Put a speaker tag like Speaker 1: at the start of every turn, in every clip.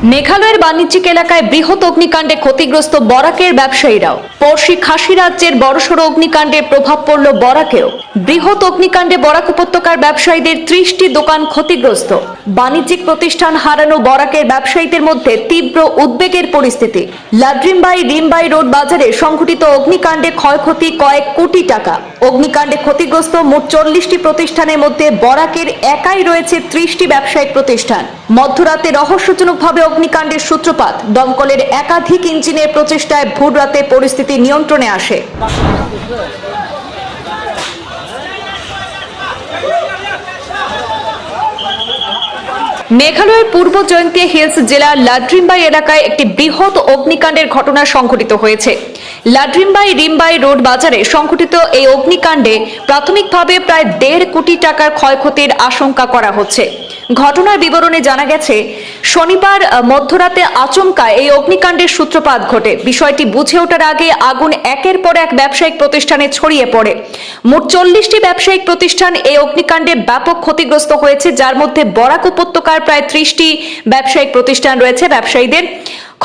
Speaker 1: মেঘালয়ের বাণিজ্যিক এলাকায় বৃহৎ অগ্নিকাণ্ডে ক্ষতিগ্রস্ত বরাকের ব্যবসায়ীরাও। পড়শি খাসি রাজ্যের বড়সড় অগ্নিকাণ্ডের প্রভাব পড়ল বরাকেও। বৃহৎ অগ্নিকাণ্ডে বরাক উপত্যকার ব্যবসায়ীদের 30টি দোকান ক্ষতিগ্রস্ত। বাণিজ্যিক প্রতিষ্ঠান হারানো বরাকের ব্যবসায়ীদের মধ্যে তীব্র উদ্বেগের পরিস্থিতি। লাড্রিমবাই রিমবাই রোড বাজারে সংঘটিত অগ্নিকাণ্ডে ক্ষয়ক্ষতি কয়েক কোটি টাকা। অগ্নিকাণ্ডে ক্ষতিগ্রস্ত মোট 40টি প্রতিষ্ঠানের মধ্যে বরাকের একাই রয়েছে 30টি ব্যবসায়িক প্রতিষ্ঠান। মধ্যরাতে রহস্যজনকভাবে অগ্নিকাণ্ডের সূত্রপাত। দমকলের একাধিক ইঞ্জিনের প্রচেষ্টায় ভোর রাতে পরিস্থিতি নিয়ন্ত্রণে আসে। মেঘালয়ের পূর্ব জয়ন্তিয়া হিলস জেলার লাড্রিমবাই এলাকায় একটি বৃহৎ অগ্নিকাণ্ডের ঘটনা সংঘটিত হয়েছে। লাড্রিমবাই রিমবাই রোড বাজারে সংঘটিত এই অগ্নিকাণ্ডে প্রাথমিকভাবে প্রায় 1.5 কোটি টাকার ক্ষয়ক্ষতির আশঙ্কা করা হচ্ছে। ঘটনার বিবরণে জানা গেছে, শনিবার মধ্যরাতে আচমকা এই অগ্নিকাণ্ডের সূত্রপাত ঘটে। বিষয়টি বুঝে ওঠার আগে আগুন একের পর এক ব্যবসায়িক প্রতিষ্ঠানে ছড়িয়ে পড়ে। মোট 40টি ব্যবসায়িক প্রতিষ্ঠান এই অগ্নিকাণ্ডে ব্যাপক ক্ষতিগ্রস্ত হয়েছে, যার মধ্যে বরাক উপত্যকার প্রায় 30টি ব্যবসায়িক প্রতিষ্ঠান রয়েছে। ব্যবসায়ীদের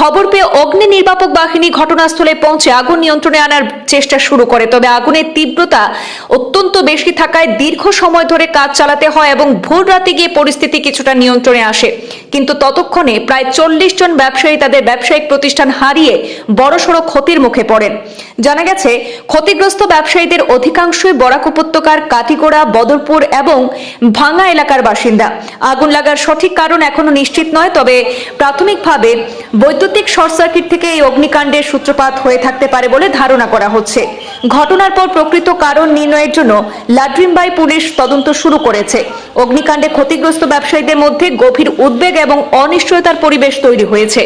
Speaker 1: খবর পেয়ে অগ্নি নির্বাপক বাহিনী ঘটনাস্থলে পৌঁছে আগুন নিয়ন্ত্রণে আনার চেষ্টা শুরু করে। তবে আগুনের তীব্রতা অত্যন্ত বেশি থাকায় দীর্ঘ সময় ধরে কাজ চালাতে হয় এবং ভোর রাতে গিয়ে পরিস্থিতি কিছুটা নিয়ন্ত্রণে আসে। কিন্তু ততক্ষণে প্রায় 40 জন ব্যবসায়ী তাদের ব্যবসায়িক প্রতিষ্ঠান হারিয়ে বড়সড় ক্ষতির মুখে পড়েন। জানা গেছে, ক্ষতিগ্রস্ত ব্যবসায়ীদের অধিকাংশই বরাক উপত্যকার কাটিগোড়া, বদরপুর এবং ভাঙ্গা এলাকার বাসিন্দা। আগুন লাগার সঠিক কারণ এখনো নিশ্চিত নয়, তবে প্রাথমিকভাবে বৈদ্যুতিক শর্ট সার্কিট থেকে এই অগ্নিকাণ্ডের সূত্রপাত হয়ে থাকতে পারে বলে ধারণা করা হচ্ছে। ঘটনার পর প্রকৃত কারণ নির্ণয়ের জন্য লাড্রিমবাই পুলিশ তদন্ত শুরু করেছে। অগ্নিকাণ্ডে ক্ষতিগ্রস্ত ব্যবসায়ীদের মধ্যে গভীর উদ্বেগ এবং অনিশ্চয়তার পরিবেশ তৈরি হয়েছে।